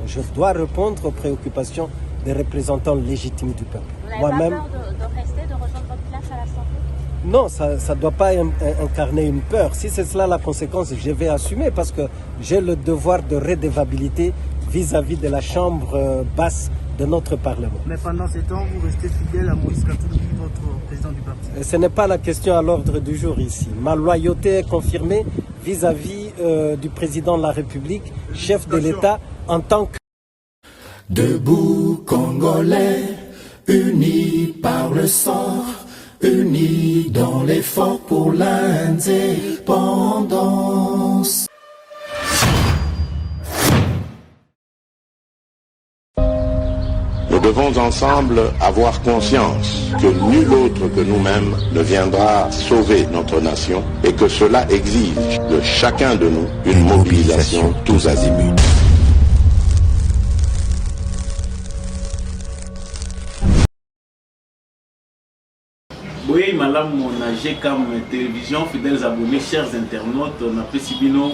Je dois répondre aux préoccupations des représentants légitimes du peuple. Vous n'avez pas peur de rester, de rejoindre votre place à l'Assemblée? Non, ça ne doit pas incarner une peur. Si c'est cela la conséquence, je vais assumer parce que j'ai le devoir de redevabilité vis-à-vis de la chambre basse de notre Parlement. Mais pendant ce temps, vous restez fidèle à Moïse Katumbi, votre président du parti. Ce n'est pas la question à l'ordre du jour ici. Ma loyauté est confirmée vis-à-vis du président de la République, chef de l'État, en tant que... Debout Congolais, unis par le sang, unis dans l'effort pour l'indépendance. Nous devons ensemble avoir conscience que nul autre que nous-mêmes ne viendra sauver notre nation et que cela exige de chacun de nous une mobilisation tous azimuts. Oui, madame, mon GCAM télévision, fidèles abonnés, chers internautes, on a Pesibino,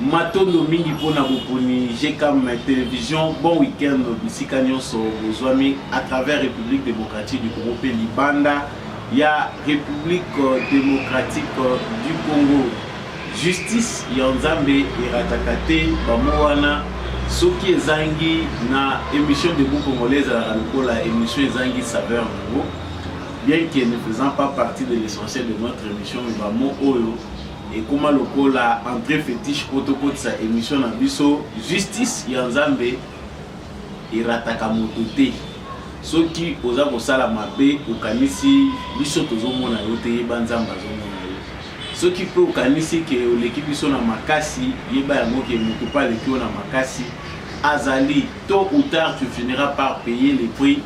Matondo Mingi Pona Boponi, GCAM télévision, bon week-end, Bissika Nyonso, Bozwami, à travers République démocratique du Congo, Libanda, il y a République démocratique du Congo, justice, Yanzambe, Iratakate, Bamoana, Soki Ezangi, na émission de Bou Congolaise, la émission Ezangi Saveur Nouveau. Bien qu'il ne faisant pas partie de l'essentiel de notre émission, et comment le la entrée fétiche protocole de sa émission na biso justice Yanzambe irataka motote soki oza kosala mabe okanisi biso tozomona yo te yeba nzamba azomona yo soki pe okanisi ke oleki biso na makasi yeba yango ke moto pa leki yo na makasi azali tôt ou tard tu finiras par payer les prix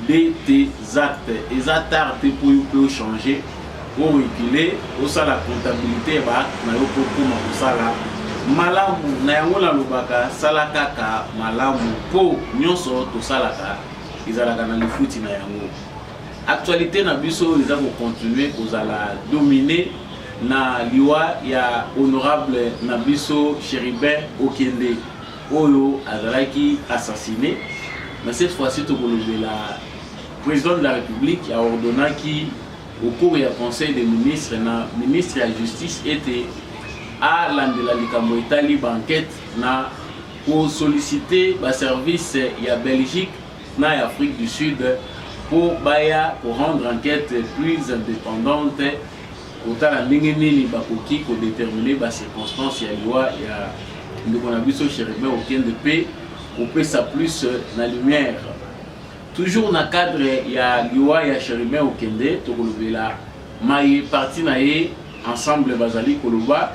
de tes actes. Et ça tarde pour vous changer, pour reculer, au ça la comptabilité va na yo pour ça la malamu na yango la lobaka sala kaka malamu po nyonso to salaka izalaka na lifuti na yango. Actualité na biso ils vont continuer aux ala dominer na liwa ya honorable na biso Chéribin Okende oyo azalaki assassiné. Mais cette fois-ci, la président de la République a ordonné qu'au cours du Conseil des ministres, le ministre de la Justice était à l'Andela Likambo Italie enquête pour solliciter le service de Belgique et Afrique du Sud pour rendre enquête plus indépendante pour déterminer les circonstances et la loi Chéribin Okende paix. On peut ça plus dans la lumière. Toujours dans le cadre, il y a l'IWA, il y a Chéribin Okende, la maille partie naïe ensemble Bazali Koloba,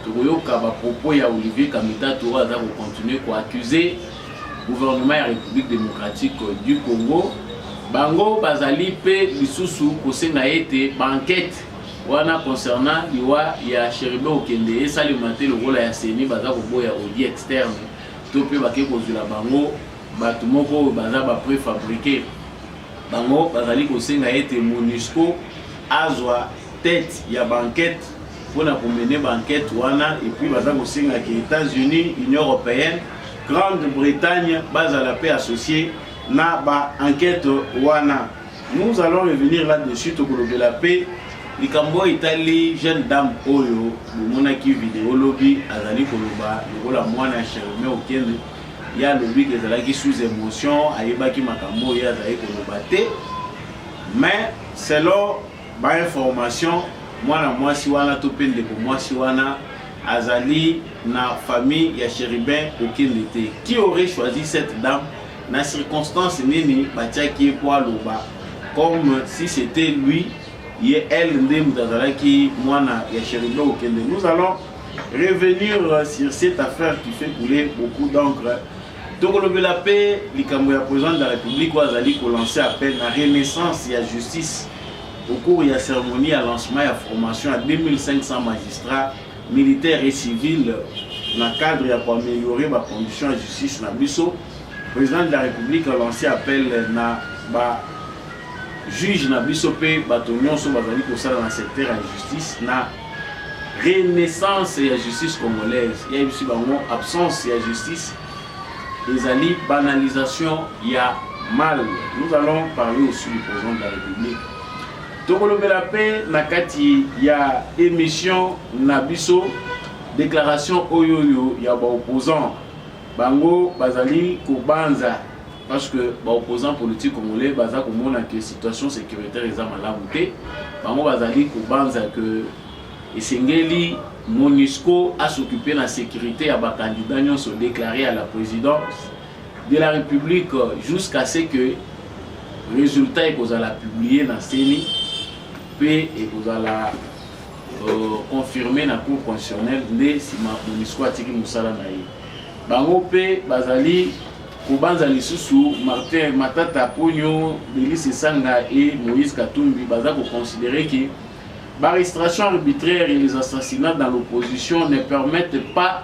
Togoyoka propos ya Olivier Kamita Toura pour continuer à accuser le gouvernement de la République démocratique du Congo. Bango Bazali P Lisusu Kosenga été banquette wana concernant l'IWA, il y a Chéribin Okende et ça alimenté le rôle de la CENI Bazako Boya Audi externe. Topé baké kozula bango batu moko baza ba préfabriqué bango bazali kosenga ete MONUSCO azwa tête ya banquette pour na mener banquette wana et puis baza kosenga que États-Unis, Union européenne, Grande-Bretagne bazala paix associée na ba enquête wana. Nous allons revenir là-dessus to de la paix. Likambo Italie jeune dame oyo monaki vidéo lobby azali koloba lokola mwana Chéribin Okende ya lobby ezalaki sous émotion ayebaki makambo ya azali koloba te mais selon ba information mwana mwasi wana to pende ko mwasi wana azali na famille ya Chéribin Okende te. Qui aurait choisi cette dame na circonstance nini batiaki po aloba comme si c'était lui elle qui nous allons revenir sur cette affaire qui fait couler beaucoup d'encre. Donc le la paix, le président de la République a lancé appel à la renaissance et à la justice au cours de la cérémonie à lancement et à formation à 2500 magistrats militaires et civils dans le cadre pour améliorer la condition de justice. Le président de la République a lancé appel à juge na biso pe bato nyonso bazali kosala na secteur ya justice na renaissance ya justice congolaise. Il y a aussi bango absence ya justice ezali banalisation ya mal. Nous allons parler aussi du président de la République. Tokolobela pe nakati ya émission Nabiso déclaration oyoyo ya ba opposant bango bazali kobanza parce que ba opposant politique congolais baza komona que situation sécuritaire eza malamu te bango bazali kobanza que esengeli MONUSCO a s'occuper de la sécurité ya ba candidat nyonso déclaré à la présidence de la République jusqu'à ce que résultat ekozala publié na CENI et ekozala confirmé na cour constitutionnelle nde sima MONUSCO atiki musala na ye bango pe bazali kobanza lisusu Martin Matata Ponyo, Delis Sanga et Moïse Katumbi baza considérer que l'arrestation arbitraire et les assassinats dans l'opposition ne permettent pas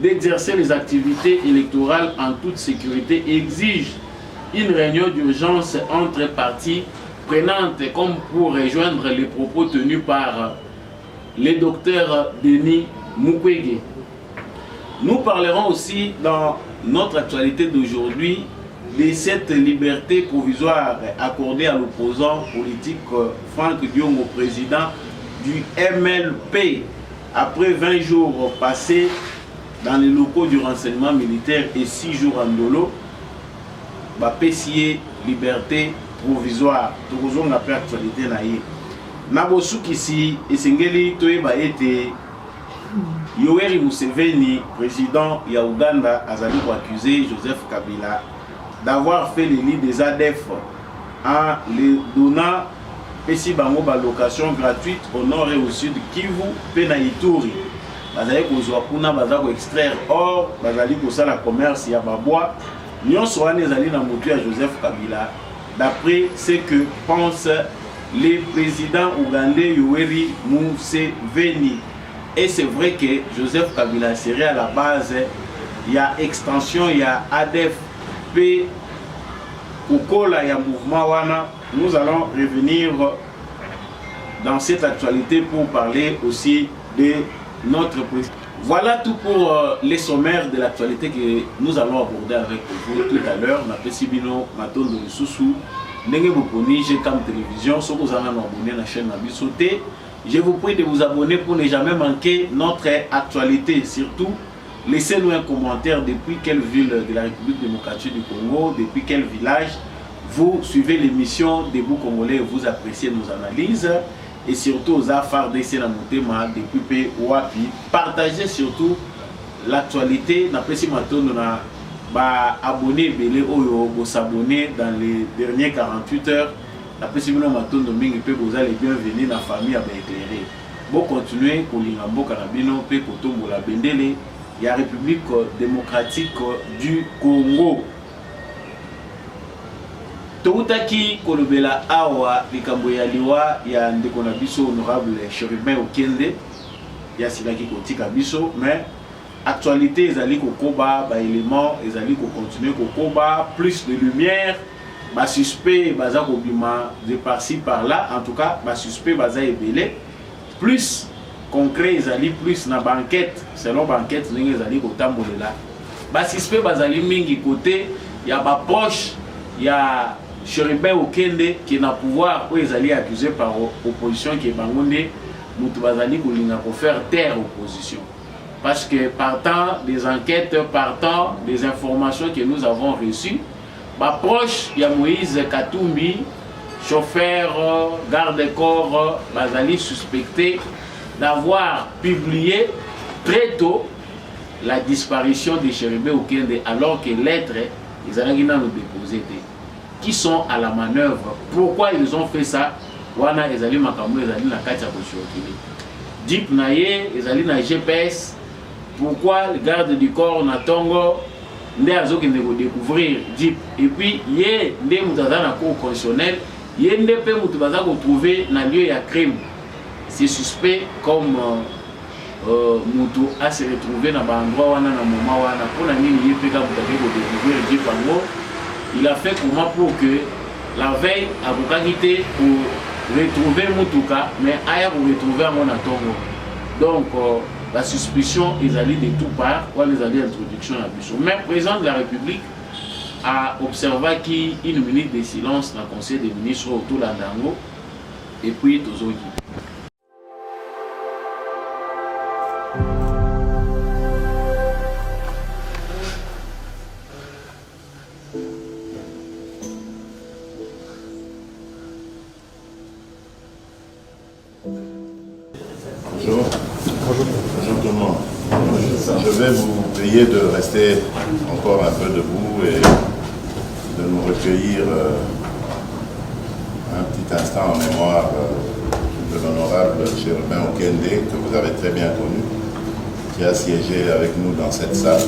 d'exercer les activités électorales en toute sécurité et exigent une réunion d'urgence entre parties prenantes comme pour rejoindre les propos tenus par le docteur Denis Mukwege. Nous parlerons aussi dans notre actualité d'aujourd'hui de cette liberté provisoire accordée à l'opposant politique Franck Diongo, président du MLP, après 20 jours passés dans les locaux du renseignement militaire et 6 jours en dolo. Bapesier liberté provisoire. Toujours on appelle actualité naïe. Nabosu kisi esengeli toyeba ete Yoweri Museveni, président ya Ouganda, a accusé Joseph Kabila d'avoir fait le lit des ADF en les donnant Pesi Bango ba location gratuite au nord et au sud Kivu pe na Ituri. Bazali kozwa kuna bazali extraire or bazali kosala commerce ya babois. Nyonso wana ezali na motu ya Joseph Kabila d'après ce que pense le président ougandais Yoweri Museveni. Et c'est vrai que Joseph Kabila serait à la base, il y a extension, il y a ADF, Ukola, il y a mouvement Wana. Nous allons revenir dans cette actualité pour parler aussi de notre président. Voilà tout pour les sommaires de l'actualité que nous allons aborder avec vous tout à l'heure. On a Pesibino, Matondo de Soussou, Nenge Boponi, Gcam Télévision, si vous avez abonné à la chaîne Nabisoté. Je vous prie de vous abonner pour ne jamais manquer notre actualité. Surtout, laissez-nous un commentaire depuis quelle ville de la République démocratique du Congo, depuis quel village vous suivez l'émission Debout Congolais et vous appréciez nos analyses. Et surtout aux affaires d'essai dans Motema, depuis P. Wapi. Partagez surtout l'actualité. N'appréciez maintenant abonner Belé Oyo, vous s'abonner dans les dernières 48 heures. Après, si vous avez vous allez bienvenue dans la famille à éclairer. Vous continuez pour l'Ingambo Karabino, puis pour tout la Bendele, il y a la République démocratique du Congo. Toutaki Kolobela Awa, Likamboya Liwa, il y a un déconabiso honorable Chérubin Okende, il y a Silaki Kotika Biso, mais actualité, ils allaient au combat, éléments, ils allaient continuer au combat, plus de lumière. Bas suspect baza kobima de par-ci par-là, en tout cas bas suspect baza ebele plus concret ezali plus na banquette selon banquette ndenge ezali kotambolela bas suspect bazali mingi côté ya ba proche ya Chérubin Okende qui na pouvoir ou ezali accusé par opposition qui bangonde mutu bazali kolinga ko faire taire opposition parce que partant des enquêtes, partant des informations que nous avons reçues. Ma proche, il y a Moïse Katumbi, chauffeur, garde-corps, Bazali suspecté d'avoir publié très tôt la disparition de Chérubin Okende alors que lettres, ils allaient nous déposer. Qui sont à la manœuvre? Pourquoi ils ont fait ça? Wana ezali makambo ezali na kati ya koshokili. Deep naye ezali na GPS. Pourquoi le garde du corps na Tongo? Nde azokende ko découvrir Deep et puis yé nde mutaza na cour constitutionnelle yé nde pe mutu baza ko trouver na lieu ya crime. C'est suspect comme mutu a se retrouvé na ba endroit wana na moment wana pona nini yé pe ka mutake ko découvrir Deep bango. Il a fait comment pour que la veille avocat quitté pour retrouver mutuka mais aya pour retrouver mon Tongo. Donc la suspicion est allée de tout part, ou les allées introduction à Bichon. Mais le président de la République a observé qu'il une minute de silence dans le Conseil des ministres autour de l'Andango, et puis tous autres. Bonjour. Bonjour tout le monde. Je vais vous prier de rester encore un peu debout et de nous recueillir un petit instant en mémoire de l'honorable Chérubin Okende, que vous avez très bien connu, qui a siégé avec nous dans cette salle.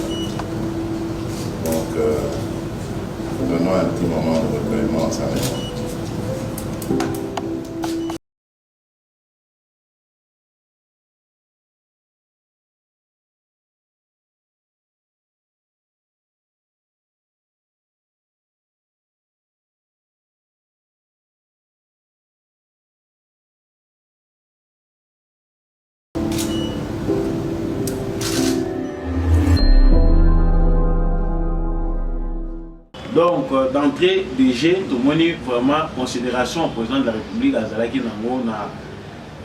Donc, donnons un petit moment de recueillement en sa mémoire. Donc, d'entrée de jeu, tout le monde vraiment considération au président de la République, Azalaki Nango, na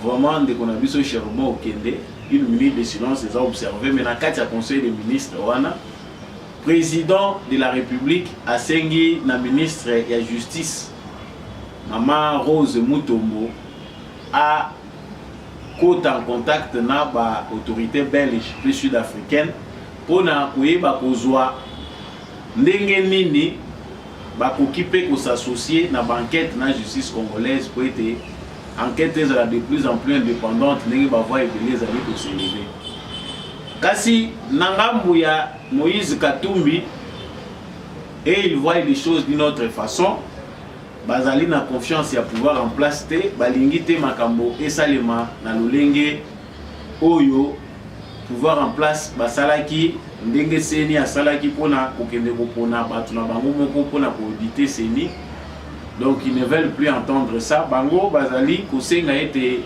vraiment de qu'on a vu ce Chérubin Okende, une minute de silence, les a observé, mais dans le cadre du Conseil des ministres, le président de la République a sengi na ministre de la Justice, Maman Rose Mutombo, a côté en contact na ba autorité belge et sud-africaine pour na kuiba kozwa ndenge nini bakoki pe ko s'associer na banquette na justice congolaise pour être enquête de plus en plus indépendante ndenge ba voix ebele ezali ko s'élever. Kasi nangambu ya Moïse Katumbi et il voit les choses d'une autre façon. Bazali na confiance ya pouvoir en place te balingi te makambo esalema na lolenge oyo pouvoir en place basalaki ndenge seni asalaki pona kokende kopona batu na bango moko pona ko auditer seni. Donc ils ne veulent plus entendre ça. Bango bazali kosenga ete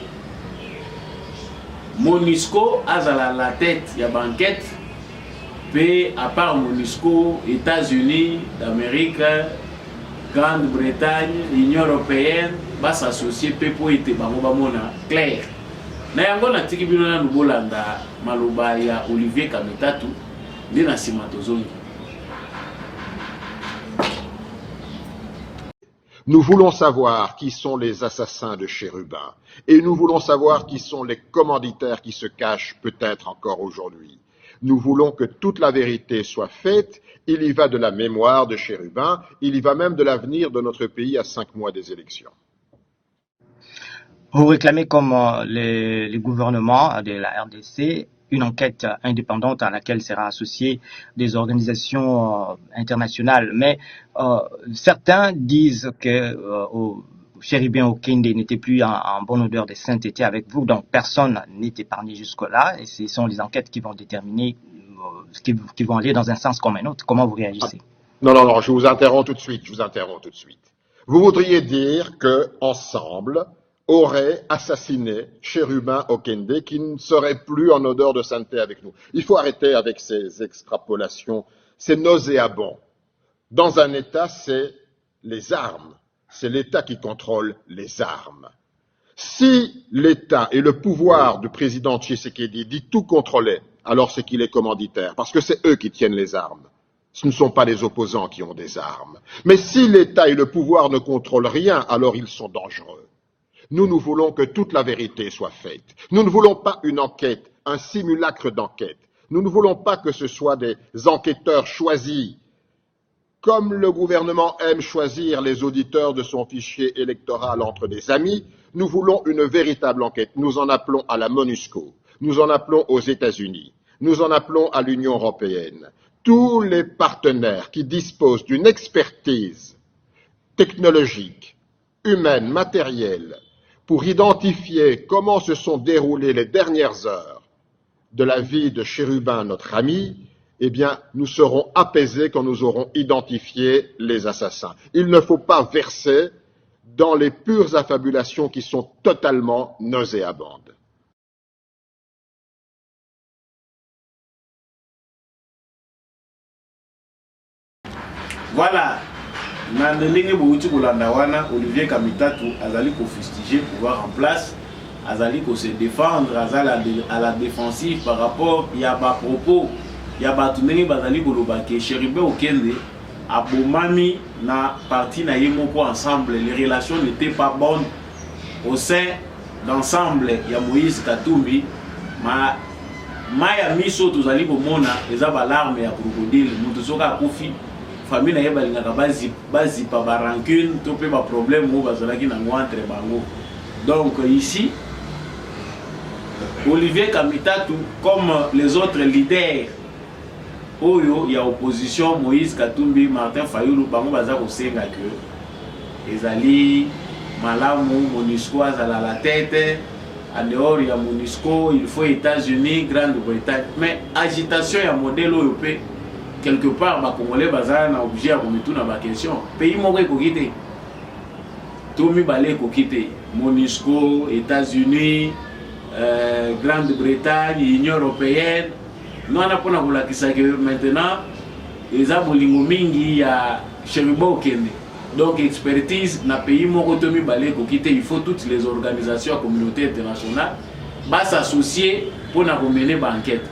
MONUSCO azala la tête ya banquette pe à part MONUSCO, États-Unis d'Amérique, Grande-Bretagne, l'Union européenne va s'associer pour être clair. Na yango na tiki bino na Bolanda maloba ya Olivier Kamitatu de na simatozongi. Nous voulons savoir qui sont les assassins de Chérubin et nous voulons savoir qui sont les commanditaires qui se cachent peut-être encore aujourd'hui. Nous voulons que toute la vérité soit faite. Il y va de la mémoire de Chérubin, il y va même de l'avenir de notre pays à 5 mois des élections. Vous réclamez comme les gouvernements de la RDC une enquête indépendante à laquelle sera associée des organisations internationales. Mais certains disent que Chérubin Okende n'était plus en bonne odeur de sainteté avec vous, donc personne n'est épargné jusque-là, et ce sont les enquêtes qui vont déterminer, qui vont aller dans un sens comme un autre. Comment vous réagissez? Non, je vous interromps tout de suite, Vous voudriez dire que ensemble aurait assassiné Chérubin Okende qui ne serait plus en odeur de sainteté avec nous. Il faut arrêter avec ces extrapolations, c'est nauséabond. Dans un État, c'est les armes. C'est l'État qui contrôle les armes. Si l'État et le pouvoir du président Tshisekedi dit tout contrôler, alors c'est qu'il est commanditaire, parce que c'est eux qui tiennent les armes. Ce ne sont pas les opposants qui ont des armes. Mais si l'État et le pouvoir ne contrôlent rien, alors ils sont dangereux. Nous voulons que toute la vérité soit faite. Nous ne voulons pas une enquête, un simulacre d'enquête. Nous ne voulons pas que ce soit des enquêteurs choisis. Comme le gouvernement aime choisir les auditeurs de son fichier électoral entre des amis, nous voulons une véritable enquête. Nous en appelons à la MONUSCO, nous en appelons aux États-Unis, nous en appelons à l'Union européenne. Tous les partenaires qui disposent d'une expertise technologique, humaine, matérielle, pour identifier comment se sont déroulées les dernières heures de la vie de Chérubin, notre ami, eh bien, nous serons apaisés quand nous aurons identifié les assassins. Il ne faut pas verser dans les pures affabulations qui sont totalement nauséabondes. Voilà. Na ndenge bouti kolanda wana Olivier Kamitatu azali ko fustiger pouvoir en place, azali ko se défendre, azali à la défensive par rapport ya ba propos ya ba tunenge bazali koloba ke Chérubin Okende abomami na parti na yemoko ensemble, les relations n'étaient pas bonnes au sein d'ensemble ya Moïse Katumbi. Maya miso tozali komona eza ba larme ya crocodile, mutu soka akufi famille na ye balingaka bazipa ba rancune to pe ba problème mo bazalaki na entre bango. Donc ici Olivier Kamitatu comme les autres leaders oyo ya opposition, Moïse Katumbi, Martin Fayulu, bango baza kosenga que ezali malamu MONUSCO azala la tête. En dehors il y a MONUSCO, il faut États-Unis, Grande-Bretagne, mais agitation ya modèle européen quelque part ba Congolais bazala na obligé à remettre na ba question pays moko ekokite tomi balé ekokite MONUSCO, États-Unis, Grande-Bretagne, Union européenne. Nous on a pona kolakisa que maintenant eza bolingo mingi ya Chérubin Okende. Donc expertise na pays moko tomi balé ekokite, il faut toutes les organisations la communauté internationale ba s'associer pour na mener ba enquête.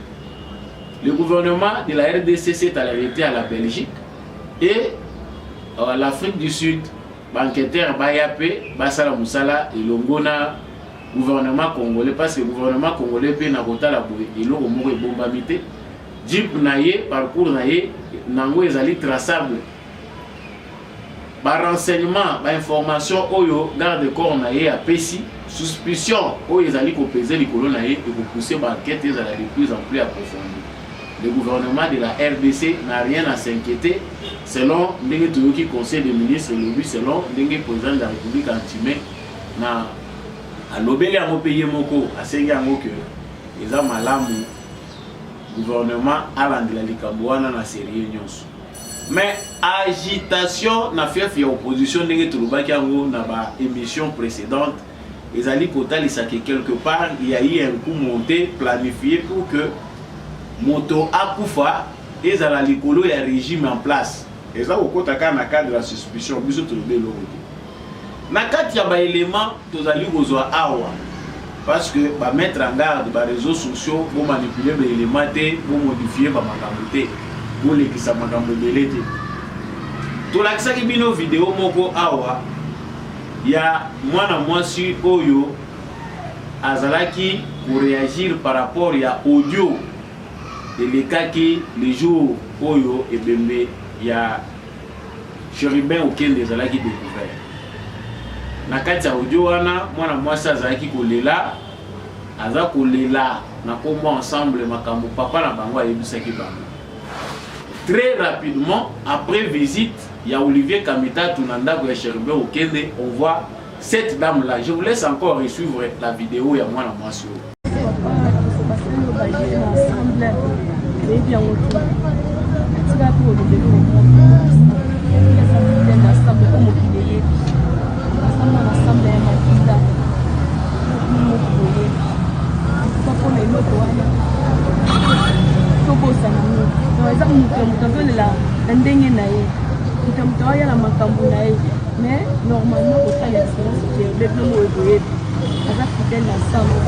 Le gouvernement de la RDC s'est arrêté à la Belgique et à l'Afrique du Sud, banqueteur Bayapé, Basala Moussala et Longona, gouvernement congolais, parce que le gouvernement congolais peut n'avoir la bouée et l'eau est bombamité. Jeep naye, parcours naye, nango ezali traçable. Par renseignement, par information, oyo garde corps naye à Pessi, suspicion, oyo ezali ko peser les colons naye et ko pousser banquette ezali de plus en plus approfondie. Le gouvernement de la RDC n'a rien à s'inquiéter selon le conseil des ministres et le but selon le président de la République antimé na à l'obéli à mon pays moko à Sengango que les amalamu gouvernement à l'anglais likambouana na série nyonso. Mais agitation na fief ya opposition ndenge tulubaki yango na ba émission précédente ezali kotalisa que quelque part il y a eu un coup monté planifié pour que moto akufa ezala likolo ya régime en place. Eza okotaka na cadre de la suspicion biso tolobe lokote. Na kati ya ba élément tozali kozwa awa parce que ba mettre en garde ba réseaux sociaux bo manipuler ba élément te bo modifier ba makambo te bo lekisa makambo belete. Tolakisa ki bino vidéo moko awa ya mwana mwasi oyo azalaki pour réagir par rapport ya audio et les cas qui les jours oyo et bembe ya Chérubin Okende ezalaki découvert. Na kati ya audio wana mwana mwasi azalaki kolela aza kolela na kombo ensemble makambo papa na bango ayebisaki bango. Très rapidement après visite ya Olivier Kamitatu na ndako ya Chérubin Okende, on voit cette dame là. Je vous laisse encore suivre la vidéo ya mwana mwasi oyo. Mais normalement, au sein de la séance, le plan est évolué. Avec fidèle ensemble,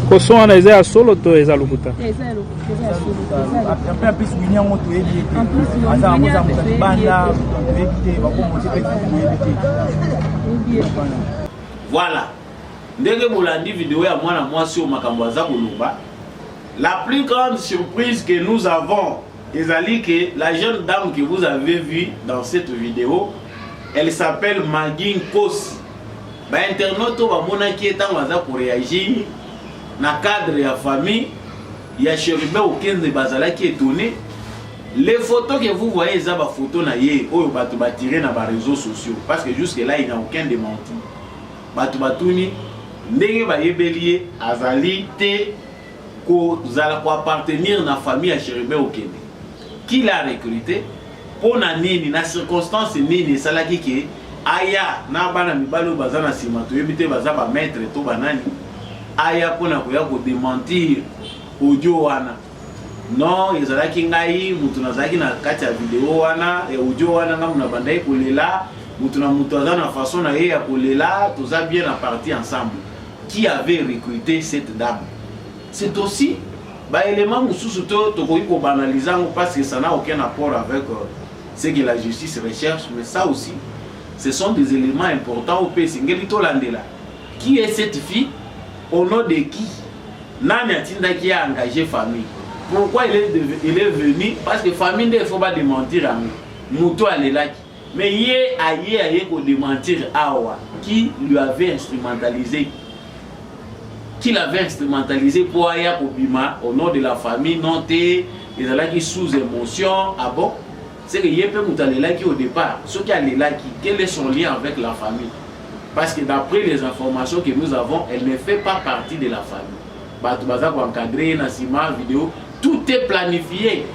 koso wana eza ya solo to eza lokuta après plus winner moto ebi aza moza banda ebite bakomote pe voilà ndenge bolandi vidéo ya mwana mwasi o makambo aza koloba. La plus grande surprise que nous avons ezali que la jeune dame que vous avez vue dans cette vidéo, elle s'appelle Magin Kosi. Ba internaute ba monaki etango aza pour réagir na cadre ya famille ya Chérubin Okende bazalaki étonné. Les photos que vous voyez eza ba photos na ye oyo bato ba tirer na ba réseaux sociaux parce que jusque là il n'y a aucun démenti. Bato batuni ndenge ba yebelie azali te ko zala ko appartenir na famille ya Chérubin Okende. Qui l'a recruté pour na nini na circonstance nini salaki ke aya na bana mibalo bazana sima to yebite bazaba maître to banani aya pona ko ya ko démentir audio wana non ezalaki ngai mutu nazalaki na kati ya video wana audio wana nga muna bandai kolela mutu na mutu aza na façon na ye ya kolela toza bien na partie ensemble. Qui avait recruté cette dame? C'est aussi bah élément mususu to ko banaliser parce que ça n'a aucun rapport avec ce que la justice recherche, mais ça aussi ce sont des éléments importants au pays. Qui est cette fille? Au nom de qui? Nani atinda qui a engagé famille? Pourquoi il est venu? Parce que famille ne faut pas démentir à nous. Mouto alelaki. Mais aye ko démentir awa qui lui avait instrumentalisé. Qui l'avait instrumentalisé pour aller au Bima au nom de la famille non té ils allaient sous émotion. Ah bon? C'est que Yépe Moutalelaki au départ, ce qui a l'élaki, quel est son lien avec la famille? Parce que d'après les informations que nous avons, elle ne fait pas partie de la famille. Batoubaza pour encadrer, Nassima, vidéo, tout est planifié.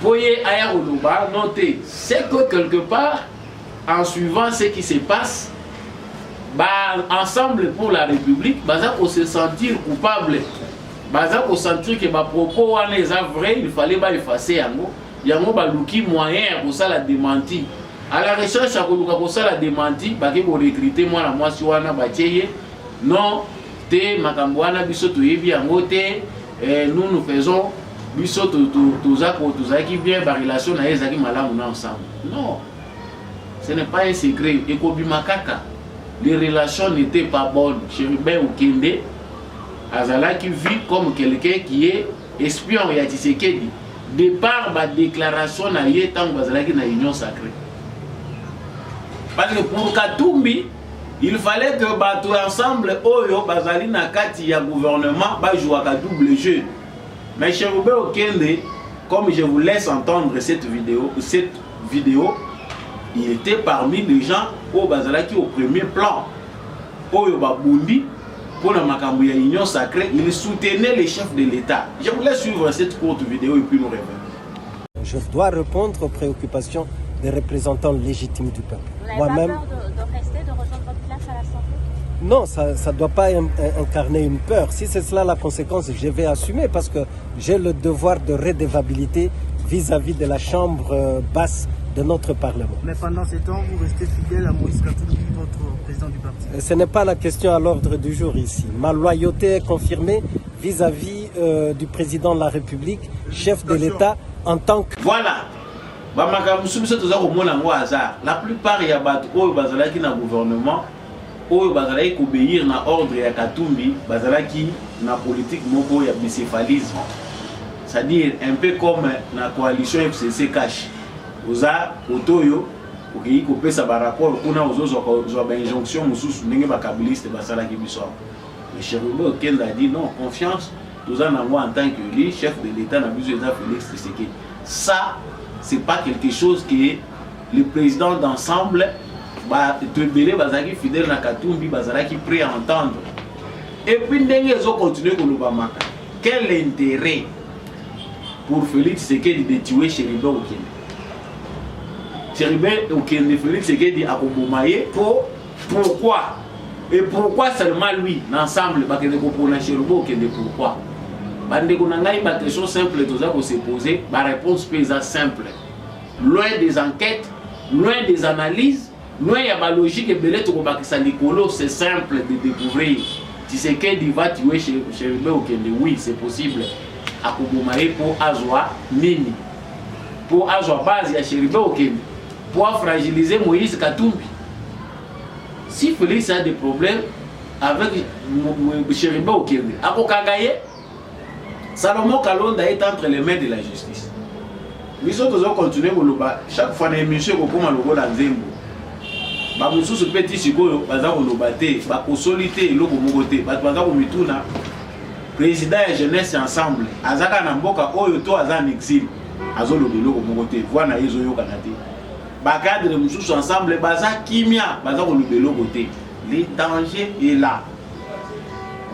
Pour y aller au Louba, notez, c'est que quelque part, en suivant ce qui se passe, ensemble pour la République, baza pour se sentir coupable, baza pour sentir que ma propos en est vrai, il fallait pas effacer yango. Yango baluki moyen pour ça la démenti. À la recherche à pour ça la démenti, baki pour recruter moi la moi si wana bacheye. Non, te makambwana biso to yebi yango te, nous faisons biso to qui bien par relation na ezaki malamu na ensemble. Non. Ce n'est pas un secret. Et Kobimakaka, les relations n'étaient pas bonnes. Chérubin Okende, Azala qui vit comme quelqu'un qui est espion et Tshisekedi. De par ma déclaration, il y a une union sacrée. Parce que pour Katumbi, il fallait que tout ensemble, Oyo, Bazali Nakati, ya gouvernement, joue à double jeu. Mais Chérubin Okende, comme je vous laisse entendre cette vidéo, il était parmi les gens au Bazalaki au premier plan. Oyo Babundi, pour la Makambouya Union Sacrée, il soutenait les chefs de l'État. Je vous laisse suivre cette courte vidéo et puis nous revenons. Je dois répondre aux préoccupations des représentants légitimes du peuple. Vous n'avez pas peur de rester, de rejoindre votre classe à l'Assemblée? Non, ça ne doit pas incarner une peur. Si c'est cela la conséquence, je vais assumer parce que j'ai le devoir de redevabilité vis-à-vis de la chambre basse de notre Parlement. Mais pendant ces temps, vous restez fidèle à Moïse Katumbi, votre président du parti. Ce n'est pas la question à l'ordre du jour ici. Ma loyauté est confirmée vis-à-vis du président de la République, chef de l'État, en tant que... Voilà. La plupart il y a des gouvernement oyo bazalaki obéir na ordre ya Katumbi, bazalaki na politique moko ya bicéphalisme. C'est-à-dire un peu comme la coalition FCC cash. Oza otoyo oki ko pesa ba rapport kuna ozozo zo ba injonction mususu ndenge ba kabiliste basala ki biso. Le Chérubin Okende a dit non, confiance oza na moi en tant que lui, chef de l'État na biso eza Félix Tshisekedi. Ça c'est pas quelque chose que le président d'ensemble ba te belé bazaki fidèle na Katumbi bazalaki prêt à entendre. Et puis ndenge zo continuer ko lobamaka. Quel intérêt pour Félix Tshisekedi de tuer Chérubin Okende? Chérubin Okende, Félix Tshisekedi a Kobomaye pourquoi? Et pourquoi seulement lui, l'ensemble, bah que pour Chérubin Okende, pourquoi? Bande Konangai, bah question simple, tout ça pour se poser, bah réponse paysa simple. Loin des enquêtes, loin des analyses, loin il y a ma logique et belé tout bah que ça Nicolo, c'est simple de découvrir. Tshisekedi va tuer Chérubin Okende, oui, c'est possible. À Kobomaye pour Azwa Nini, pour Azwa base à Chérubin Okende, pour fragiliser Moïse Katumbi. Si Félix a des problèmes avec Chérubin Okende, à Kokagaye, Salomon Kalonda est entre les mains de la justice. Nous sommes continuer chaque fois que monsieur Kokoma Logo dans Zembo. Bamususu petit sikoyo baza kolobate ba kosolité eloko mokote baza ko mituna président et jeunesse ensemble azaka na mboka oyo to aza en exil azoloba eloko mokote voilà ezo yoka na te ba cadre mususu ensemble baza kimia baza koloba eloko te. Le danger est là.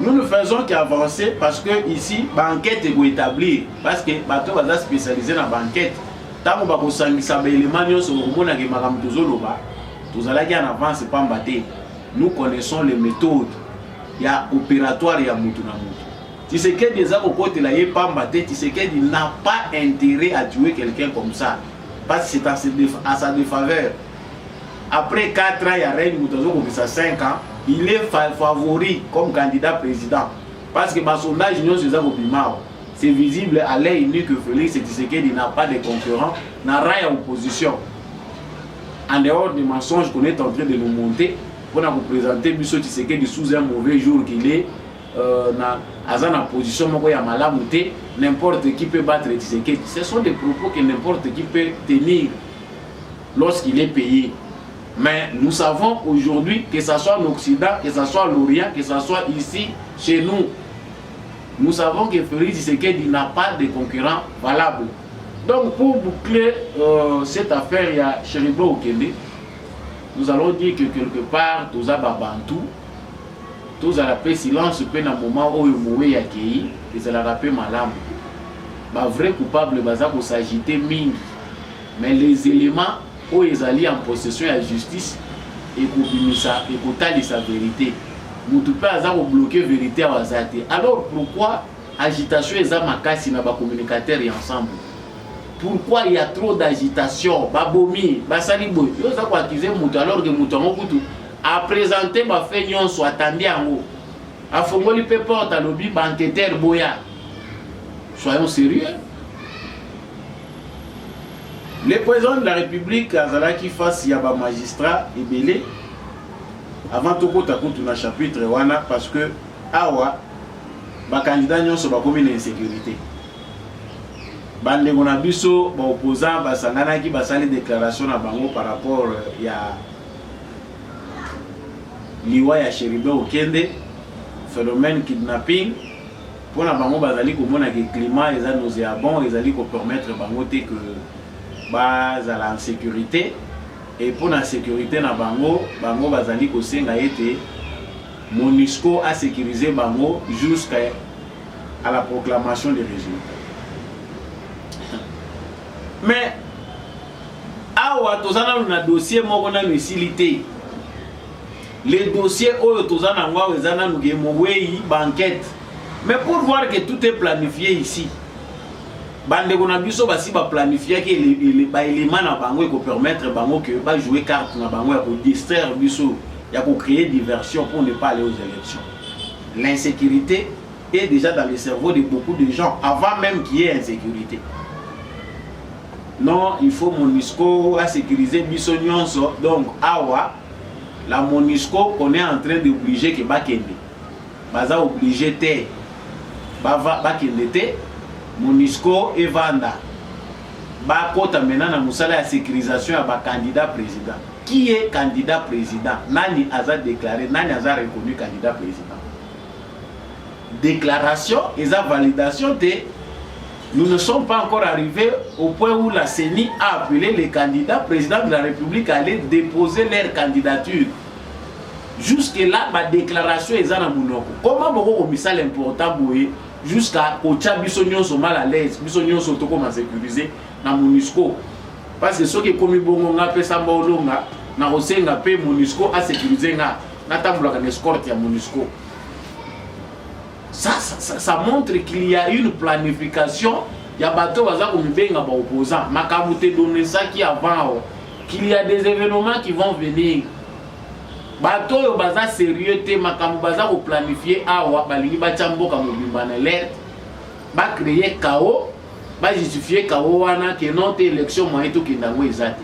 Nous ne faisons qu'avancer parce que ici banquette est établir parce que bato baza spécialisé dans banquette tango ba ko sangisa ba élément nyonso komona ke makambo tozoloba. En avance pas mbaté. Nous connaissons les méthodes. Il y a opératoire, il y a moutou na moutou. Tshisekedi eza ko côté la yepamba te, Tshisekedi n'a pas intérêt à tuer quelqu'un comme ça parce que c'est à sa défaveur. Après 4 ans, il y a Reine Moutazo qui a 5 ans, il est favori comme candidat président. Parce que par sondage, c'est visible à l'œil nu que Félix Tshisekedi n'a pas de concurrent, n'a rien d'opposition. En dehors des mensonges qu'on est en train de nous monter, pour nous présenter M. Tshisekedi sous un mauvais jour qu'il est, dans position, n'importe qui peut battre Tshisekedi. Ce sont des propos que n'importe qui peut tenir lorsqu'il est payé. Mais nous savons aujourd'hui, que ce soit en Occident, que ce soit en Orient, que ce soit ici, chez nous, nous savons que Félix Tshisekedi n'a pas de concurrent valable. Donc pour boucler cette affaire, il y a Cheribe Okende. Nous allons dire que quelque part, tous les Bantou, tous les rappels silence, dans le moment où il y a accueilli, ils ont rappelé Malam. Le vrai coupable, il s'agiter Ming. Mais les éléments où ils allaient en possession de la justice et qu'on sa vérité. Nous ne pouvons pas bloquer la vérité à Wazate. Alors pourquoi agitation et Zamakasi n'a pas communicateurs ensemble? Pourquoi il y a trop d'agitation? Babomi, Basalibo, ils ont accusé Moutou alors que Moutou a présenté ma fait nyonso attendez en haut. A Fongoli Peport à lobby banqueteur Boya. Soyons sérieux. Le président de la République Azala qui fasse Yaba magistrat et belé avant tout coup dans chapitre wana parce que awa ba candidat nyonso ba komi na insécurité. Bande ngona biso ba opposant ba sangana ki ba sali déclaration na bango par rapport ya liwa ya Cheribe Okende phénomène kidnapping pour na bango bazali komona que climat eza nauséabond ezali ko permettre bango te que base à la sécurité et pour la sécurité na bango bazali ko senga ete MONUSCO a sécurisé bango jusqu'à la proclamation des résultats. Mais awa tozana na dossier moko na misilité. Les dossiers oyo tozana ngwa ezana ngemo wei banquette. Mais pour voir que tout est planifié ici. Bande kona biso basi ba planifier que les éléments na bango ko permettre bango que ba jouer carte na bango ya ko distraire biso ya ko créer diversion pour ne pas aller aux élections. L'insécurité est déjà dans le cerveau de beaucoup de gens avant même qu'il y ait insécurité. Non, il faut MONUSCO à sécuriser biso nyonso. Donc awa la MONUSCO qu'on est en train d'obliger que bakende. Baza obligé te bakende te MONUSCO et Vanda. Bakota maintenant na musala ya sécurisation ya ba candidat président. Qui est candidat président? Nani aza déclaré, nani aza reconnu candidat président. Déclaration et sa validation te. Nous ne sommes pas encore arrivés au point où la CENI a appelé les candidats présidents de la République à aller déposer leur candidature. Jusque-là, ma déclaration est à Mounoko. Comment vous avez mis ça l'important jusqu'à Kocha Bissonion sont mal à l'aise, Bissonion sont comment sécurisé dans MONUSCO. Parce que ceux qui commis bon on a fait ça bolonga, na osenga pe MONUSCO a sécurisé na tabla kan escorte à MONUSCO. Ça montre qu'il y a une planification. Il y a bateau opposant. Makabouté donné ça qui avant. Qu'il y a des événements qui vont venir. Bateau baza sérieux te makamu baza ko planifier awa balingi ba chamboka mobimba na alerte. Ba créer chaos, ba justifier chaos wana que notre élection moyen to kindango ezate.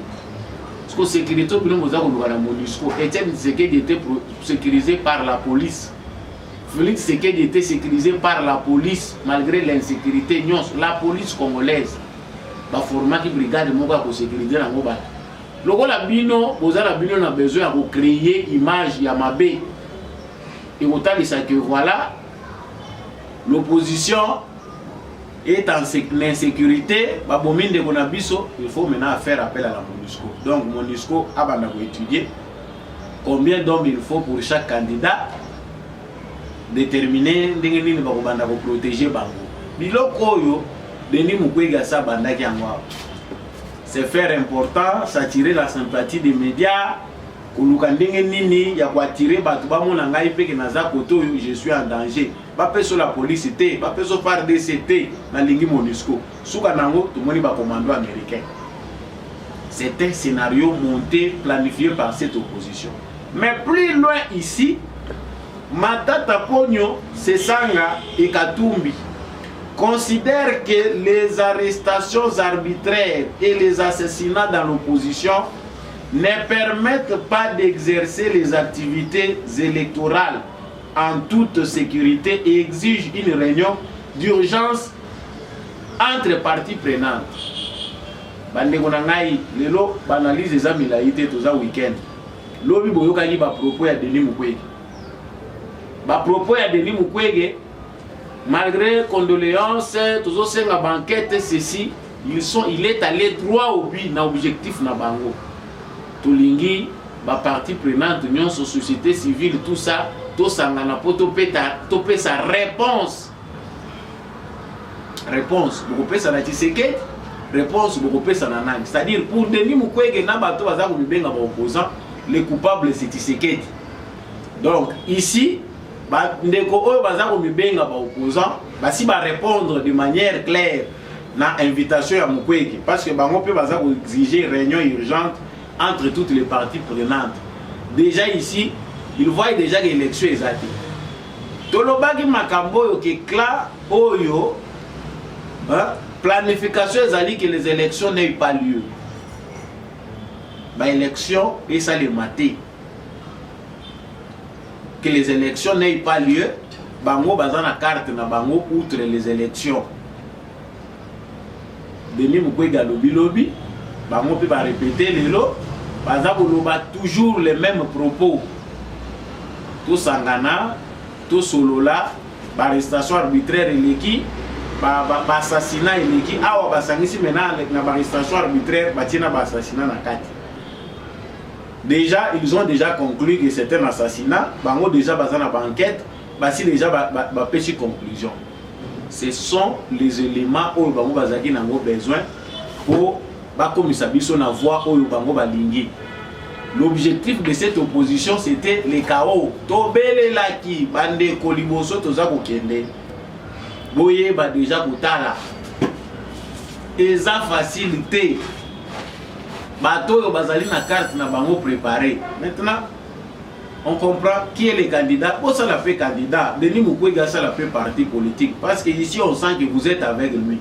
Parce que sécurité bino moza ko lukana MONUSCO Etienne Tshisekedi était sécurisé par la police. Félix Tshisekedi était sécurisé par la police malgré l'insécurité. La police congolaise va former une brigade pour sécuriser la mobile. Le bino, vous avez besoin de créer une image Yamabé. Et autant que voilà, l'opposition est en insécurité. Il faut maintenant faire appel à la MONUSCO. Donc MONUSCO a étudié combien d'hommes il faut pour chaque candidat. Déterminer ndenge ba kobanda ko protéger bango biloko oyo Denis Mukwege sa bandaki yango. C'est faire important, s'attirer la sympathie des médias koluka ndenge nini ya ko attirer bato ba mona ngai pe ke naza koto je suis en danger. bapeso la police te, bapeso FARDC te, na lingi MONUSCO. Souka nango, tout le monde va commando américain. C'est un scénario monté, planifié par cette opposition. Mais plus loin ici, Matata Pogno, Sesanga et Katumbi considèrent que les arrestations arbitraires et les assassinats dans l'opposition ne permettent pas d'exercer les activités électorales en toute sécurité et exigent une réunion d'urgence entre parties prenantes. Bandeko na ngai lelo banalise za milaite toza weekend. Lobi boyokaki ba propos ya Denis Mukwege. Ba propos ya Denis Mukwege, malgré condoléances, toujours senga banquette ceci, il est allé droit au but na objectif na bango. Tolingi ba partie prenante nyonso société civile tout ça, to sangana poto peta to pesa réponse. Réponse beaucoup pesa na Tshisekedi, réponse beaucoup pesa na nani. C'est-à-dire pour Denis Mukwege na bato baza ko bibenga ba opposant, les coupables c'est Tshisekedi. Donc ici ndeko oyo baza ko bibenga ba opposant, basi ba répondre de manière claire na invitation ya Mukwege parce que bango pe baza ko exiger réunion urgente entre toutes les parties prenantes. Déjà ici, il voit déjà que l'élection est atteinte. Tolobaki makambo yo ke kla oyo planification ezali que les élections n'aient pas lieu. Ba élection et ça les maté. Que les élections n'aient pas lieu, bango bazana carte na bango outre les élections. Denis Mukwege lobi bango pe ba répéter lelo baza koloba toujours les mêmes propos. Tout sangana, tout solola, ba arrestation arbitraire eleki, ba assassinat eleki, awa basangisi maintenant avec na ba arrestation arbitraire, batina ba assassinat na kati. Déjà, ils ont déjà conclu que c'est un assassinat, bango déjà bazana ba enquête, basi déjà ba péché conclusion. Ce sont les éléments où bango bazaki nango besoin pour ba komisa biso na voix oyo bango balingi. L'objectif de cette opposition c'était le chaos. Tobele laki bande koliboso toza ko kende. Boye ba déjà kotala. Eza facilité. Bato yo bazali na carte na bango préparé. Maintenant on comprend qui est le candidat. Pour ça la fait candidat. Denis Mukwege ça la fait parti politique parce que ici on sent que vous êtes avec lui.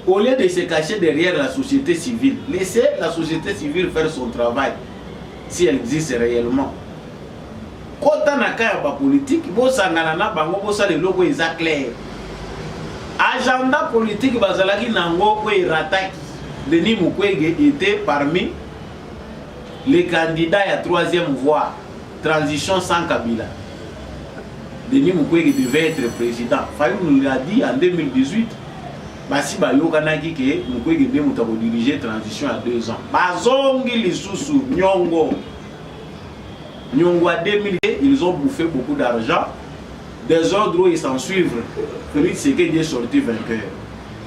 Au lieu de se cacher derrière la société civile, laissez la société civile faire son travail, si elle existe réellement. Quand on a un politique, bon sangana na bango bo ça le logo est clair. Agenda politique bazalaki nango ko iratak. Denis Mukwege était parmi les candidats à troisième voie, transition sans Kabila. Denis Mukwege devait être président. Fayou nous l'a dit en 2018. Basi bayokanaki ke Mukwege nde muta ko diriger transition à 2 ans. Bazongi lisusu nyongo. Nyongo à 2000, ils ont bouffé beaucoup d'argent. Des ordres et s'en suivre. Félix Tshisekedi est sorti vainqueur.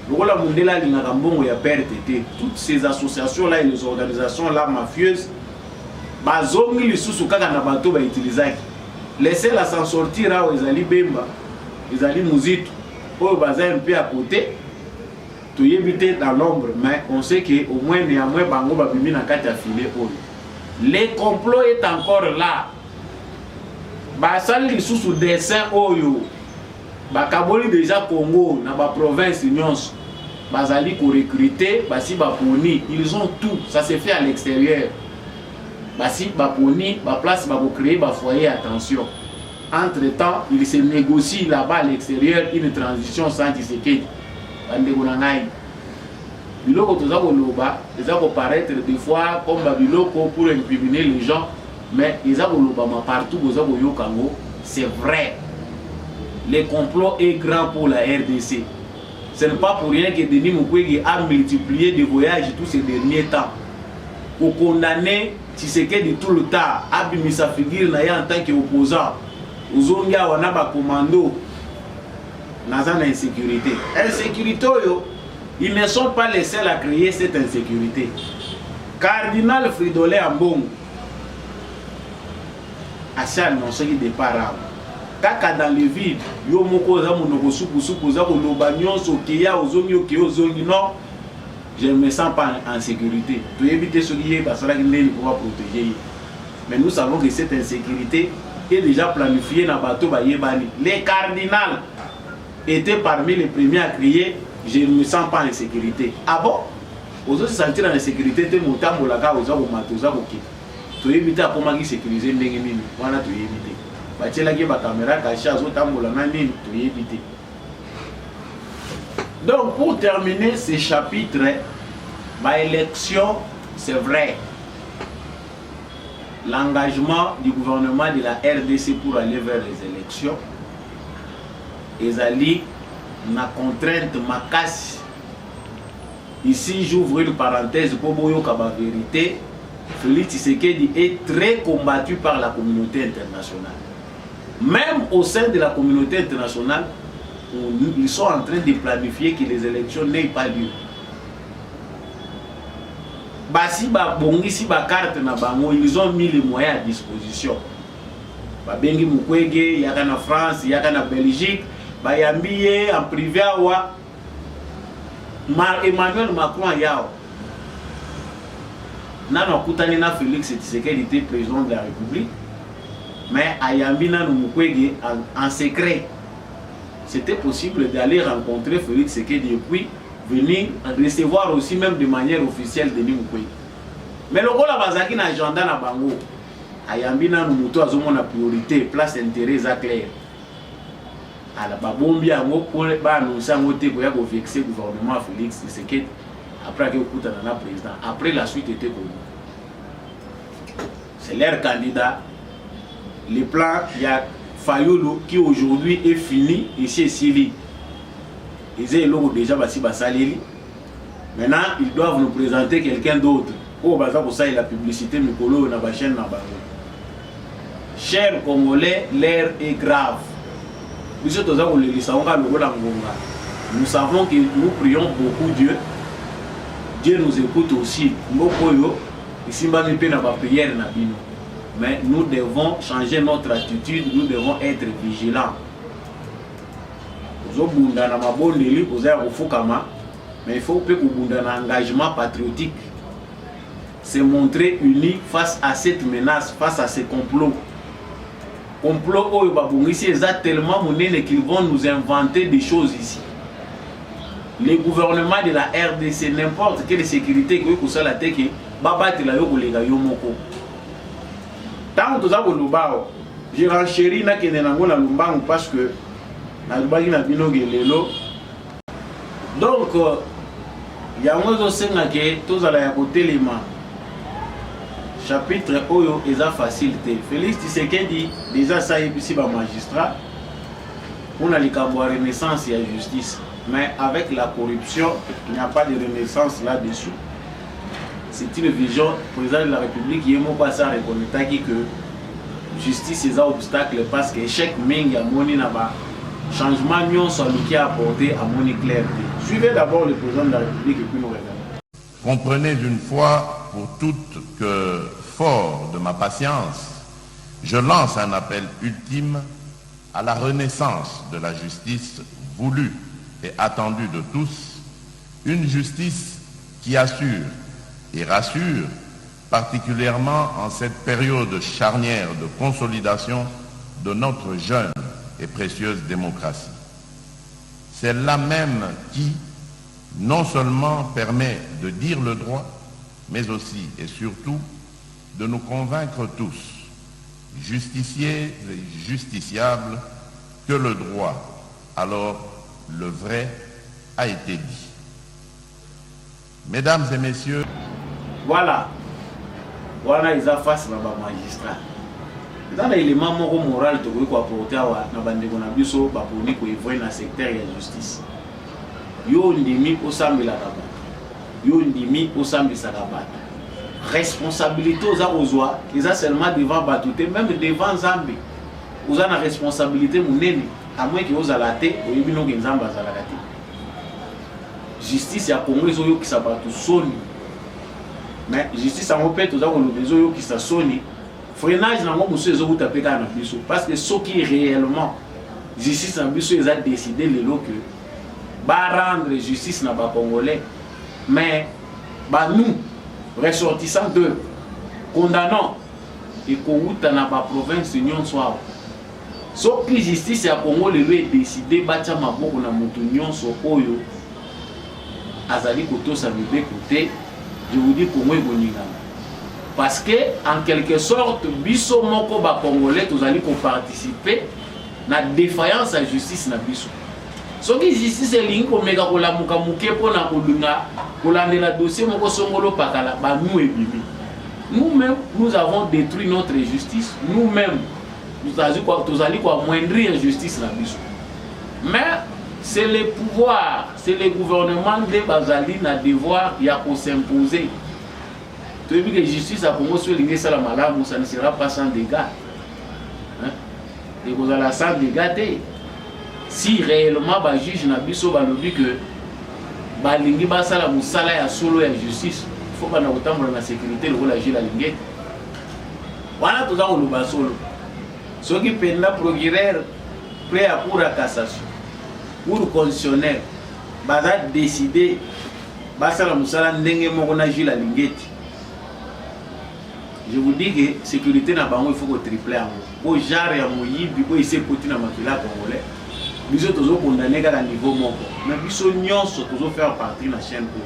Lokola Mundela lingaka mbongo ya PRTT. Toutes ces associations là et les organisations là mafieuses bazongi lisusu kaka na bato ba utilisaki. Laissez la s'en sortir là ezali Bemba, ezali Muzitu. Oyo baza un peu à côté. Éviter dans l'ombre, mais on sait qu'au moins néanmoins bango babimi na kati ya filet oyo. Le complot est encore là. Basali lisusu dessin oyo. Bakaboli déjà Congo na ba province nyonso. Bazali ko recruter, basi baponi, ils ont tout, ça se fait à l'extérieur. Basi baponi, ba place ba créer ba foyer attention. Entre-temps, il se négocie là-bas à l'extérieur une transition sans Tshisekedi. Bandeko na ngai biloko toza koloba eza ko paraître des fois comme biloko pour incriminer les gens, mais eza koloba ma partout boza koyokango, c'est vrai. Le complot est grand pour la RDC. Ce n'est pas pour rien que Denis Mukwege a multiplié des voyages tous ces derniers temps pour condamner Tshisekedi tout le temps, abimisa figure na ya en tant qu'opposant. Uzongia wana ba commando dans insécurité. Insécurité, ils ne sont pas les seuls à créer cette insécurité. Cardinal Fridolin Ambongo a annoncé des parents. kaka dans le vide yo moko za monoko supu za koloba nyonso keya ozongi okeyo ozongi non, je ne me sens pas en sécurité. Tu évites ce qui est parce que pour protéger. Mais nous savons que cette insécurité est déjà planifiée dans le bateau Bayebani. Les cardinals étaient parmi les premiers à crier je ne me sens pas en sécurité. Ah bon? Aux autres se sentir en insécurité, tu es monté à Molaka, aux autres Matosa, ok. Tu évites à comment sécuriser Ndengini. Voilà, tu évites. Tu as la caméra cachée, aux autres Molana, tu évites. Donc, pour terminer ce chapitre, ma élection, c'est vrai. L'engagement du gouvernement de la RDC pour aller vers les élections, ezali na contrainte ma casse. Ici, j'ouvre une parenthèse pour Boyo Kaba vérité. Félix Tshisekedi est très combattu par la communauté internationale. Même au sein de la communauté internationale, ils sont en train de planifier que les élections n'aient pas lieu. Basi ba bongisi ba carte na bango, ils ont mis les moyens à disposition. Ba bengi Mukwege, yaka na France, yaka na Belgique, ba yambiye en privé wa Emmanuel Macron yao. Nano kutani na Félix Tshisekedi était président de la République, mais ayambi na Mukwege en secret. C'était possible d'aller rencontrer Félix Tshisekedi et puis venir recevoir aussi même de manière officielle Denis Mukwege. Mais le rôle bazaki na agenda na bango ayambi na muto azomona priorité place intérêt za clair. Ala babombi yango pour ba annoncer ngo te ko ya ko vexer gouvernement Félix Tshisekedi après que okuta na président. Après la suite était connue. C'est leur candidat. Le plan il y a Fayulu qui aujourd'hui est fini ici et Sili. Ils ont déjà basi basaleli. Maintenant, ils doivent nous présenter quelqu'un d'autre. Oh, baza pour ça la publicité mikolo na ba chaîne na bango. Chers Congolais, l'air est grave. Nous savons que nous prions beaucoup Dieu. Dieu nous écoute aussi. Mais nous devons changer notre attitude, nous devons être vigilants. Mais il faut un engagement patriotique. Se montrer unis face à cette menace, face à ces complots. Complots ici, tellement monnaie qu'ils vont nous inventer des choses ici. Les gouvernements de la RDC, n'importe quelle sécurité que vous avez la tête, tant que vous avez j'ai renchéri na Lumbangu parce que donc il y a un autre tous à la côté les mains. Chapitre Oyo est facilité. Félix Tshisekedi déjà ça ici ba magistrat. On a les cambo renaissance et la justice. Mais avec la corruption, il n'y a pas de renaissance là-dessus. C'est une vision président de la République qui est mon passé à reconnaître que justice est un obstacle parce que chaque mingi a moni naba changement nion soit qui a apporté à moni clarté. Suivez d'abord le président de la République et puis nous regardons. Comprenez d'une fois pour toutes que, fort de ma patience, je lance un appel ultime à la renaissance de la justice voulue et attendue de tous, une justice qui assure et rassure, particulièrement en cette période charnière de consolidation de notre jeune et précieuse démocratie. Celle-là même qui, non seulement permet de dire le droit, mais aussi et surtout de nous convaincre tous, justiciers et justiciables, que le droit, alors le vrai, a été dit. Mesdames et messieurs, voilà, voilà ils ont face à ma magistrat. Dans l'élément moral de quoi apporter à la bande de Nabiso, pour nous évoluer dans le secteur de la justice. Yo ndimi osambi la rabat. Yo ndimi osambi sa rabat. Responsabilité aux arrosois, ils ont seulement devant Batouté, même devant Zambie. Vous avez la responsabilité mounene, à moins que vous allez au yébino genzamba zalagati. Justice à Congrès qui s'abattu soni. Mais justice à mon père, vous avez le besoin qui s'asoni. freinage na ngo monsieur ezo tapeka na biso parce que ce qui réellement justice na biso ils a décidé lelo que ba rendre justice na ba congolais mais ba nous ressortissants de condamnant et kouta na ba province union soit ce qui justice ya Congo lelo est décidé batia maboko na mutu nyonso oyo azali kotosa bébé côté je vous dis Congo est boningana parce que en quelque sorte biso moko ba congolais tozali ko participer na défaillance à justice na biso soki justice elingi komeka kolamuka muke pona kolunga kolandela dossier moko songolo pakala ba nous ebimi nous-mêmes nous avons détruit notre justice nous-mêmes nous allons amoindrir justice na biso mais c'est le pouvoir c'est le gouvernement de bazali na devoir ya ko s'imposer tu veux que justice a Congo sur l'ingé ça la malamu ça ne sera pas sans dégâts hein et vous allez sans dégâts si réellement ba juge na biso ba lobi que ba lingi ba sala musala ya solo ya justice faut ba na kotambola na sécurité le la juge la lingé wana toza ko loba solo ce qui penda procureur prêt à pour la cassation pour constitutionnel baza décider basala musala ndenge moko na juge la lingeti je vous dis que sécurité na bango il faut que tripler au genre ya moyibi ko essayer côté na makila congolais biso tozo condamner à niveau moko mais biso nyonso tozo faire partie na chaîne pour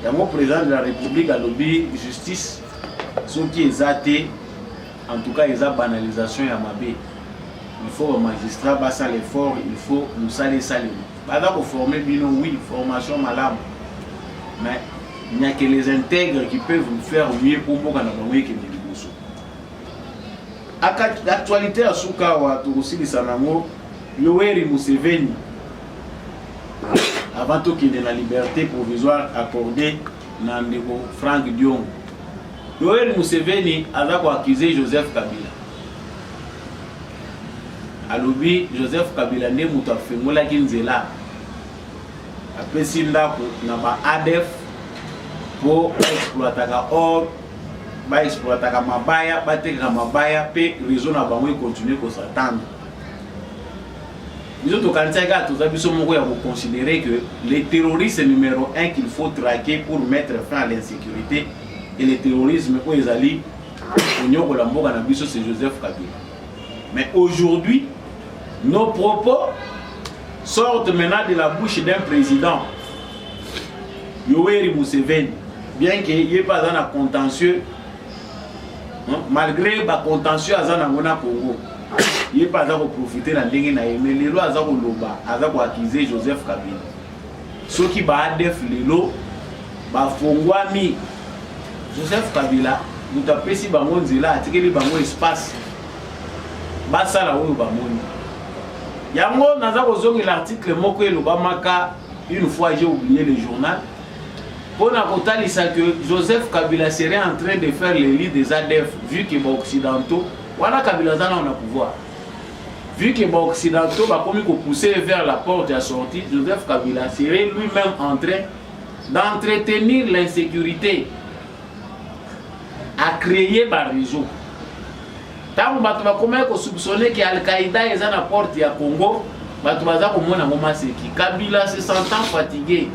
ya mo président de la république a lobby justice ce qui est athée en tout cas ils a banalisation ya mabé il faut un magistrat basa l'effort il faut nous saler bada ko former bino oui formation malamu mais il n'y a que les intègres qui peuvent nous faire mieux pour moi dans le monde qui est liboso actualité à Sukawa Turusi Sanango Yoweri Museveni avant tout qu'il ait la liberté provisoire accordée dans le Frank Dion Yoweri Museveni a accusé Joseph Kabila alobi Joseph Kabila ne muta fengola kinzela apesi ndako na ba ADF pour exploiter or ba exploiter mabaya ba teka mabaya pe réseau na bango continuer ko s'attendre nous autres quand tous abiso moko ya considérer que les terroristes numéro 1 qu'il faut traquer pour mettre fin à l'insécurité et le terrorisme où ils allaient onyoko la mboka na biso c'est Joseph Kabila mais aujourd'hui nos propos sortent maintenant de la bouche d'un président Yoweri Museveni bien qu'il n'y ait pas un contentieux malgré le contentieux à Zanangona Congo il n'y a pas à profiter de la ligne mais les lois à accuser Joseph Kabila ceux qui va def les lots fongwami Joseph Kabila nous tapons si bango nzela atikeli bango espace basala oyo bamoni yango naza kozongi l'article moko elobamaka une fois j'ai oublié le journal pour nakotalisa que Joseph Kabila serait en train de faire le lit des ADF vu que les occidentaux voilà Kabila zana on a pouvoir vu que les occidentaux va comme pousser vers la porte à sortie Joseph Kabila serait lui-même en train d'entretenir l'insécurité à créer par réseau tant que va comment soupçonner que Al-Qaïda est à la porte à Congo bato baza komona ngoma seki Kabila se sentant fatigué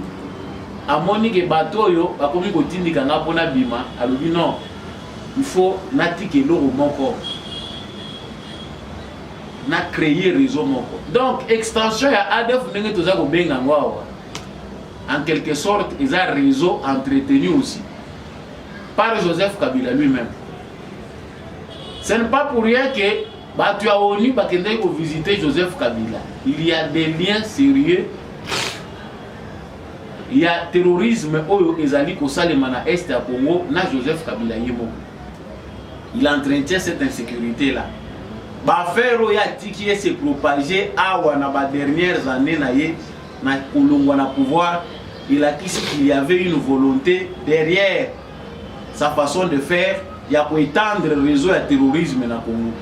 amoni ke bato yo bakomi kotindika nga pona bima alobi non il faut natike loro moko na créer réseau moko donc extension ya ADF ndenge toza ko benga ngwa en quelque sorte ils a réseau entretenu aussi par Joseph Kabila lui-même ce n'est pas pour rien que tu as ONU pour visiter Joseph Kabila. Il y a des liens sérieux. Il y a terrorisme au Ezali Kosalemana Est à Congo, na Joseph Kabila Yemo. Il entretient cette insécurité là. Faire qui s'est propagé à les dernières années na Kolongo na pouvoir, il a dit qu'il y avait une volonté derrière sa façon de faire, il y a pour étendre le réseau de terrorisme na Congo.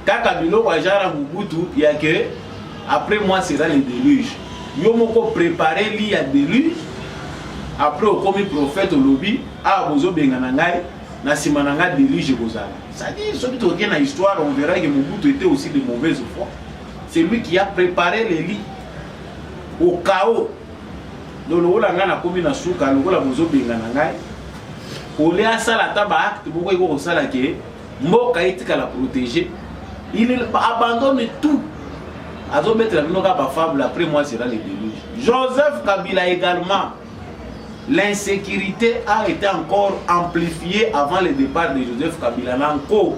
Kabila Wajara Mobutu, il y a que après moi sera le déluge. Yomoko préparé li à déluge. Après au commis prophète au lobby, à Bozo Benganangai, na simananga dirige Gozala. Ça dit, celui qui a une histoire, on verra que Mobutu était aussi de mauvaise foi. C'est lui qui a préparé les lits au chaos. Donc, le rôle na komi na suka, le rôle bozo benga na ngai. Olé a sala taba acte, boko iko sala ke mboka etika la protéger. Il abandonne tout. Azo mettre la binoka ba fable, après moi sera les déluges. Joseph Kabila également. L'insécurité a été encore amplifiée avant le départ de Joseph Kabila. Encore,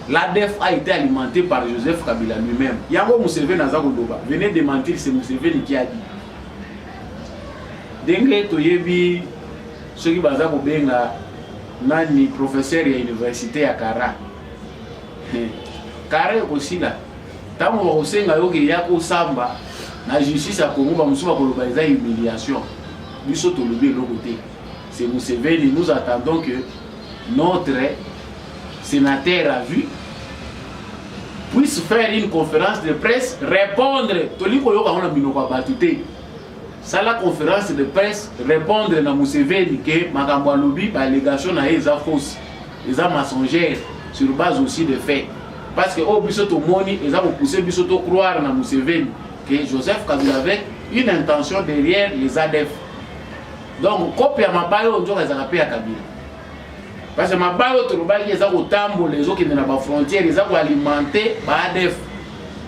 l'ADF a été alimentée par Joseph Kabila lui-même. Yango Museveni Nazakodoba, venez démentir, c'est Museveni qui a dit. Dengue Toyebi, ceux qui baza kobenga nani professeur à l'université à Kara. Kara aussi là. Tamo ba kosenga yoke yako samba na justice à Congo ba musuba koloba eza humiliation. C'est Museveni. Nous attendons que notre sénateur a vu puisse faire une conférence de presse, répondre. Ça la conférence de presse, répondre à Museveni que Makambo Alobi, l'allégation na eza fausse, eza mensongère sur base aussi de faits. Parce que au bisoto moni, ils ont poussé bisoto croire na Museveni que Joseph Kabila avait une intention derrière les ADF. Donc, copie à ma bayo, on doit les appeler à Kabila. Parce que ma bayo, tu vois, ils ont autant les autres qui sont dans la frontière, ils ont alimenté par ADF.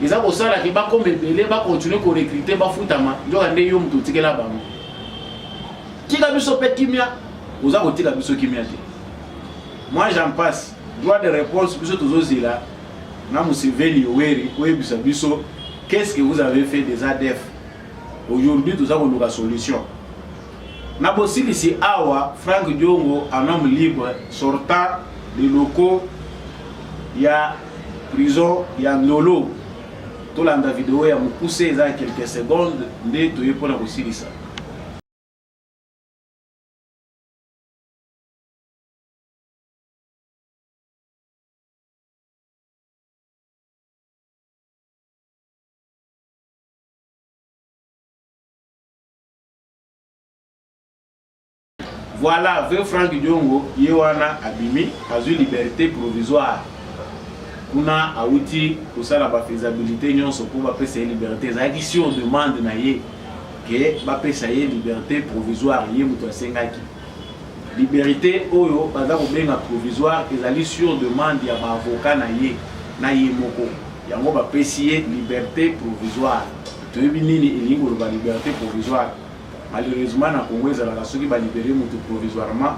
Ils ont aussi la qui va comme belé, va continuer à recruter, va foutre ma. Ils ont un yom tout ticket là-bas. Qui a vu ce petit kimia? Vous avez dit la biso kimia. Moi, j'en passe. Droit de réponse, biso tous là. Na Museveni Yoweri, oui, biso. Qu'est-ce que vous avez fait des ADF? Aujourd'hui, nous avons une solution. Nabosili ici Awa, Franck Diongo, un homme libre, sortant des locaux, il y a prison, il y a Nolo. Tout la vidéo, il y a poussé quelques secondes, de tout pour la Bosili ça. Voilà, avec Franck Diongo, Yewana Abimi, a eu liberté provisoire. On a outil pour ça la faisabilité, nous sommes pour passer cette liberté. Si on demande que va passer liberté provisoire, liberté oyo, pendant qu'on bien provisoire, ils allaient sur demande il y a un avocat na moko. Yango va passer liberté provisoire. Tu veux bien liberté provisoire. Malheureusement, dans le Congo, ceux qui vont libérer provisoirement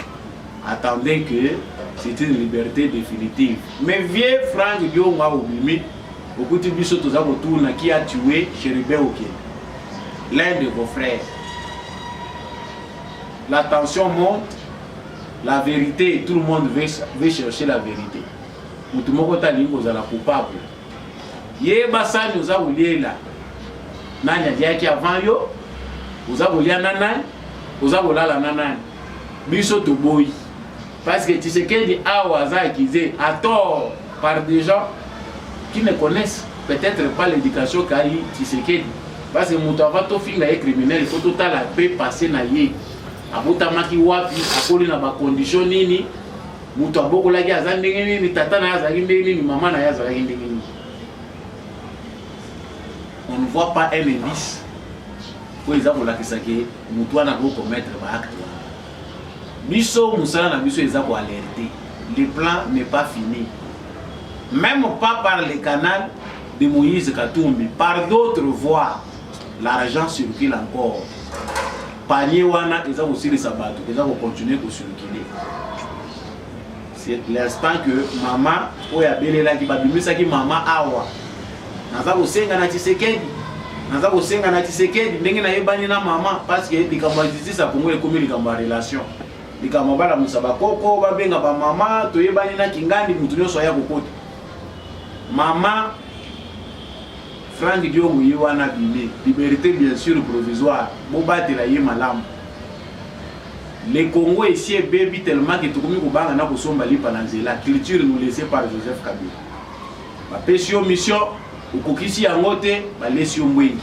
attendaient que c'était une liberté définitive. Mais vieux Franck Diongo Obimi, beaucoup de biso qui a tué Chéribé Okende, l'un de vos frères. La tension monte, la vérité, tout le monde veut chercher la vérité. Tout le monde est la coupable. Yébassa nous a oublié là. Nanya Diaki avant yo. Vous avez nanane, vous avez la nanane. Biso to boy. Parce que tu sais qu'il y a au hasard qui disent à tort par des gens qui ne connaissent peut-être pas l'éducation qu'a eu Tshisekedi. Parce que Moutava to finga est criminel, il faut tout à la paix passer na yé. Abotamaki wapi, akoli na ba condition nini. Moutava boko la ya zandenge ni tata na ya ndenge ni maman na ya ndenge ni. On ne voit pas un indice. Pour les avoir qui nous doit commettre des actes. Biso musala na biso les avoir alerté. Le plan n'est pas fini. Même pas par le canal de Moïse Katumbi, par d'autres voies, l'argent circule encore. Panier wana ils ont aussi les sabbats, ils vont continuer à circuler. C'est l'instant que maman oya belela ki babimisa ki maman awa. Naza kosenga na Tshisekedi. Naza kosenga na Tshisekedi ndenge na yebani na mama parce que likambo justice a Congo ekomi likambo relation. Likambo bala musaba koko babenga ba mama to yebani na kingandi mutu nyoso ya kokota. Mama Franck Diongo Yewana Bimé, liberté bien sûr provisoire, bobate la yemalam. Le Congo ici est baby tellement que tout comme kobanga na kosomba lipa na nzela, culture nous laissée par Joseph Kabila. Ba pesio mission okokisi yangote ba lesio mbwengi.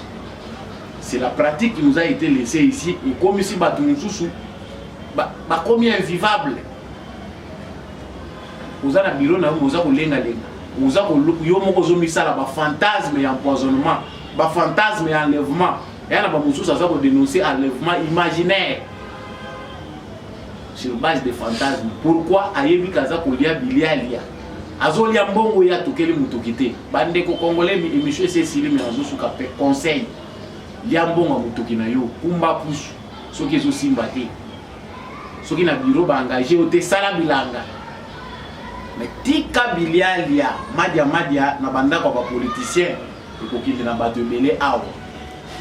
C'est la pratique qui nous a été laissée ici et comme ici ba tunsusu ba comme invivable. oza na bureau na oza kolenga lenga oza ko yo moko zo misala ba fantasme ya empoisonnement ba fantasme ya enlèvement ya na ba mususu aza ko dénoncer enlèvement imaginaire sur base de fantasmes. Pourquoi ayebi kaza kolia bilialia azolia mbongo ya tokeli mutokite bande ko congolais émission Cécile mais azo suka pe conseil lia mbongo mutoki na yo kumba pusu soki ezo simba te soki na bureau ba engagé o te sala bilanga mais tika bilialia madia na banda kwa ba politicien ekokinde na bato belé awa.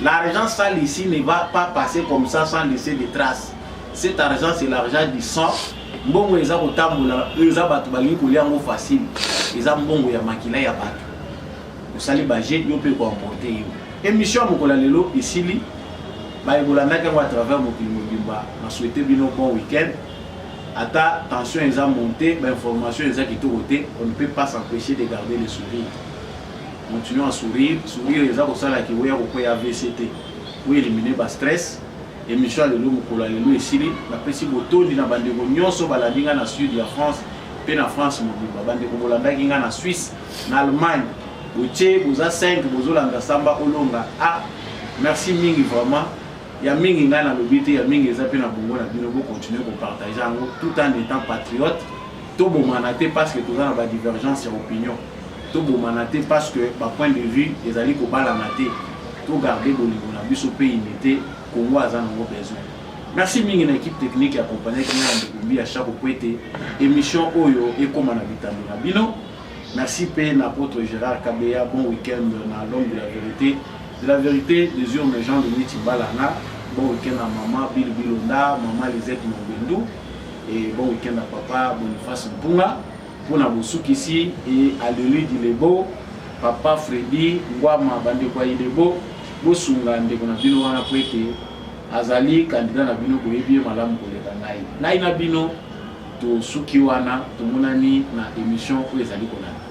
L'argent sale ici ne va pas passer comme ça sans laisser des traces. Cet argent c'est l'argent du sang. Mbongo eza kotambola eza bato balingi kolia ngo facile. Eza mbongo ya makila ya bato. Osali baje yo pe ko emporter yo. Émission mokola lelo isili ba ebolanda ka à travers mokili mobimba. Na souhaiter bino bon week-end. Ata tension eza montée, ba information eza kitoroté, on ne peut pas s'empêcher de garder le sourire. Continuons à sourire, sourire eza ko sala ki oya ko ya VCT. Pour éliminer ba stress. Émission de l'homme pour la lelo esili na pesi botondi na bandeko nyonso balandinga na sud ya France pe na France mobimba bandeko bolanda kinga na Suisse na Allemagne boche boza 5 bozolanda samba olonga merci mingi vraiment ya mingi nga na lobité ya mingi eza pe na bongo na bino bo continuer ko partager en tout en étant patriote to bomanaté parce que toza na ba divergence ya opinion to bomanaté parce que ba point de vue ezali ko balana te to garder bolingo na biso pe unité Congo a besoin. Merci mingi na équipe technique accompagnée qui à chaque côté émission Oyo et comme on a bino. Merci P l'apôtre Gérard Kabeya, bon week-end dans l'homme de la vérité. De la vérité des urnes gens de Nitibalana. Bon week-end à maman Bill Bilonda, maman Lisette Mbendou et bon week-end à papa Boniface Mpunga. Pour Naboussouk ici et à Lely Dilebo, papa Freddy, Ngwama Bandekwa Ilebo. Bosunga ndeko na bino wana kwete azali candidat na bino koyebi malamu koleka ngai na bino to suki wana to monani na émission oyo ezali kolanda.